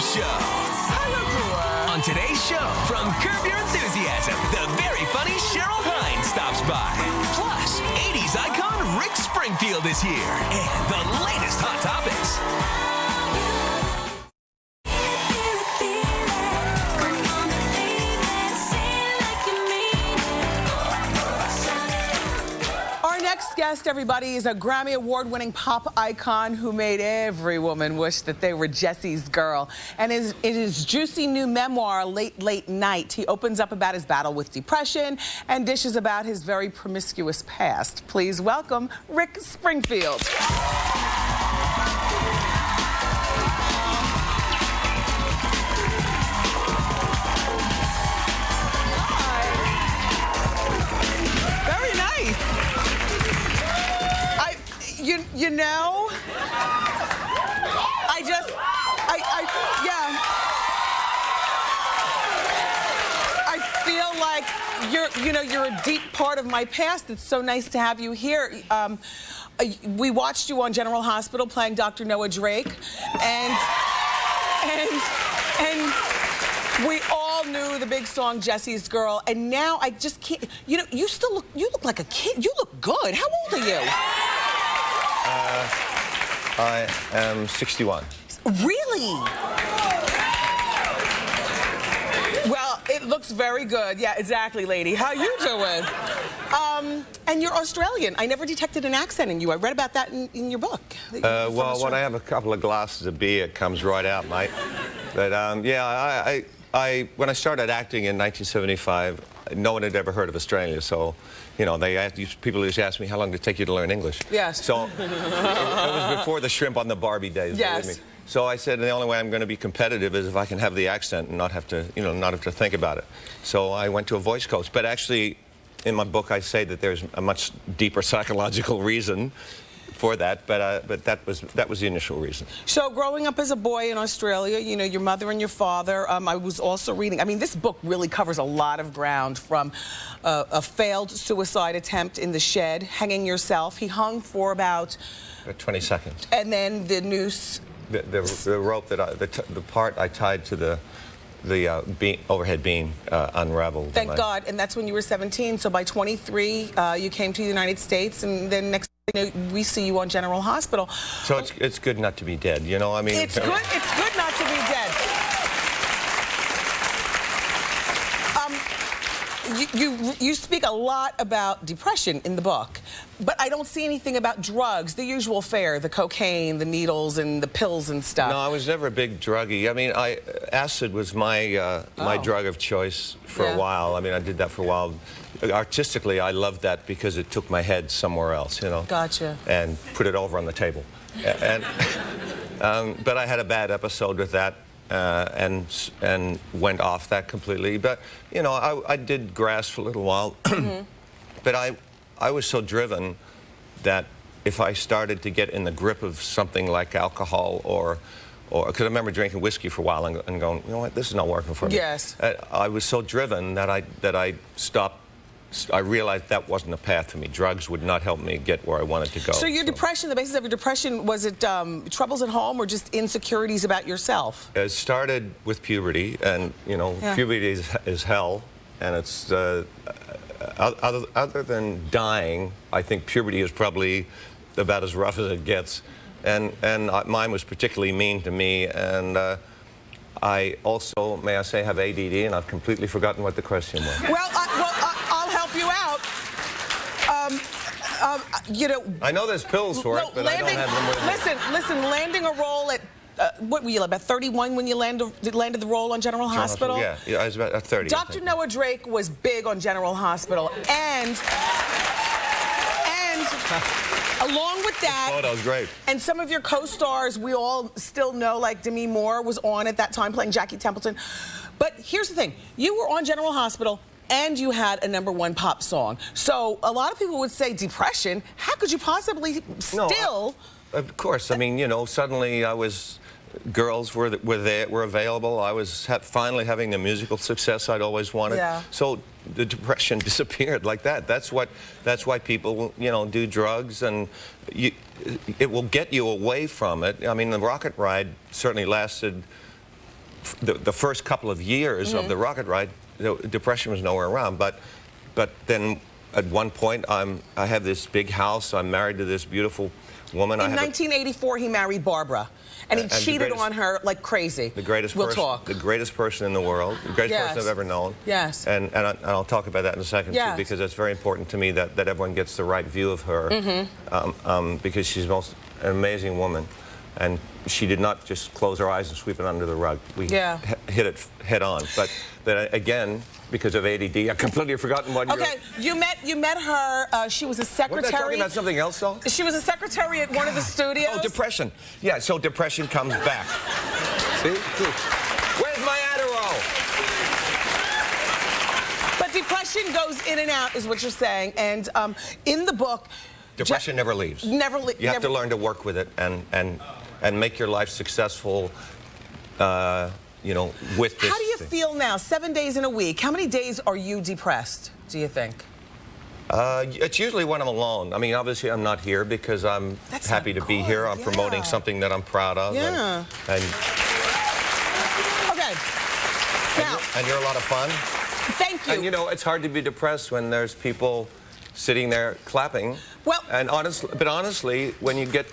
Show. On today's show, from Curb Your Enthusiasm, the very funny Cheryl Hines stops by. Plus, 80s icon Rick Springfield is here. And the latest hot topics. Next guest, everybody, is a Grammy Award-winning pop icon who made every woman wish that they were Jesse's girl. And in his juicy new memoir, Late, Late Night, he opens up about his battle with depression and dishes about his very promiscuous past. Please welcome Rick Springfield. You know, I feel like you're a deep part of my past. It's so nice to have you here. We watched you on General Hospital playing Dr. Noah Drake, and we all knew the big song Jesse's Girl, and now I just can't. You know, you look like a kid. You look good. How old are you? I am 61. Really? Well, it looks very good. Yeah, exactly, lady. How you doing? And you're Australian. I never detected an accent in you. I read about that in your book. Well, when I have a couple of glasses of beer, it comes right out, mate. But yeah, when I started acting in 1975, no one had ever heard of Australia, so, you know, people used to ask me, how long did it take you to learn English? Yes. So it was before the shrimp on the Barbie days. Yes. Believe me. So I said the only way I'm going to be competitive is if I can have the accent and not have to, not have to think about it. So I went to a voice coach. But actually, in my book, I say that there's a much deeper psychological reason for that, but that was the initial reason. So growing up as a boy in Australia, you know, your mother and your father, I was also reading, I mean, this book really covers a lot of ground, from a failed suicide attempt in the shed, hanging yourself. He hung for about 20 seconds. And then the noose. The rope that the part I tied to the overhead beam unraveled. Thank God, and that's when you were 17. So by 23, you came to the United States, and then next thing you know, we see you on General Hospital. So it's good not to be dead, you know? I mean, it's good not to be dead. You speak a lot about depression in the book, but I don't see anything about drugs, the usual fare, the cocaine, the needles, and the pills and stuff. No, I was never a big druggie. I mean, acid was my my drug of choice for a while. I mean, I did that for a while. Artistically, I loved that because it took my head somewhere else, you know. Gotcha. And put it over on the table. And but I had a bad episode with that. And went off that completely. But, you know, I did grass for a little while. But I was so driven that if I started to get in the grip of something like alcohol or because I remember drinking whiskey for a while and going, you know what, this is not working for me. Yes. I was so driven that I stopped. I realized that wasn't a path for me. Drugs would not help me get where I wanted to go. So your depression, the basis of your depression, was it troubles at home or just insecurities about yourself? It started with puberty, and, you know, puberty is hell, and it's, other than dying, I think puberty is probably about as rough as it gets, and mine was particularly mean to me, and I also, may I say, have ADD, and I've completely forgotten what the question was. Well, I'll help you out. You know, I know there's pills for it, but I don't have them with me. Listen, landing a role at, what were you, about 31 when you landed the role on General Hospital? Yeah, I was about 30. Dr. Noah Drake was big on General Hospital, and along with that, that was great. And some of your co-stars we all still know, like Demi Moore was on at that time playing Jackie Templeton. But here's the thing, you were on General Hospital and you had a #1 pop song. So a lot of people would say depression. How could you possibly still? No, of course. I mean, you know, suddenly girls were available. I was finally having the musical success I'd always wanted. Yeah. So the depression disappeared like that. That's why people, you know, do drugs, and it will get you away from it. I mean, the rocket ride certainly lasted the first couple of years of the rocket ride, depression was nowhere around. But then at one point, I have this big house. I'm married to this beautiful woman. In 1984, he married Barbara, and he cheated on her like crazy. The greatest we'll person, talk. the greatest person in the world, the greatest person I've ever known. Yes. And I'll talk about that in a second too, because it's very important to me that everyone gets the right view of her, because she's an amazing woman, and she did not just close her eyes and sweep it under the rug. We hit it head on. But again, because of ADD, I've completely forgotten what you met her. She was a secretary. Wasn't I talking about something else, though? She was a secretary at one of the studios. Oh, depression. Yeah, so depression comes back. See? Where's my Adderall? But depression goes in and out, is what you're saying. And in the book, depression never leaves. Never leaves. You have to learn to work with it and make your life successful. You know, with this. How do you feel now? 7 days in a week. How many days are you depressed, do you think? It's usually when I'm alone. I mean, obviously, I'm not here because I'm happy to be here. I'm promoting something that I'm proud of. Yeah. And okay. Now, and you're a lot of fun. Thank you. And, you know, it's hard to be depressed when there's people sitting there clapping. Well, and honestly, when you get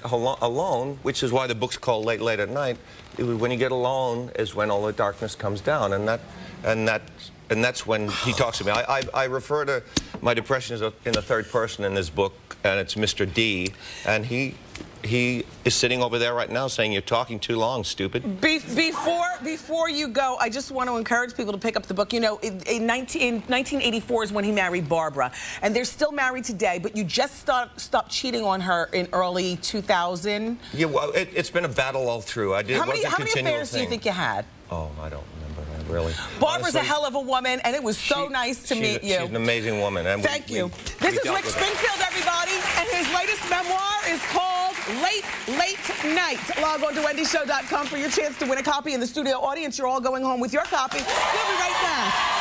alone, which is why the book's called Late at Night, when you get alone is when all the darkness comes down, and that's when he talks to me. I refer to my depression as in the third person in this book, and it's Mr. D, and he is sitting over there right now saying, "You're talking too long, stupid." Before you go, I just want to encourage people to pick up the book. You know, in 1984 is when he married Barbara, and they're still married today, but you just stopped cheating on her in early 2000. Yeah, well, it's been a battle all through. How many affairs do you think you had? Oh, I don't remember, really. Barbara's a hell of a woman, and it was so nice to meet you. She's an amazing woman. And Thank you. This is Rick Springfield, everybody, and his latest memoir is called Late Night. Log on to wendyshow.com for your chance to win a copy. In the studio audience, you're all going home with your copy. We'll be right back.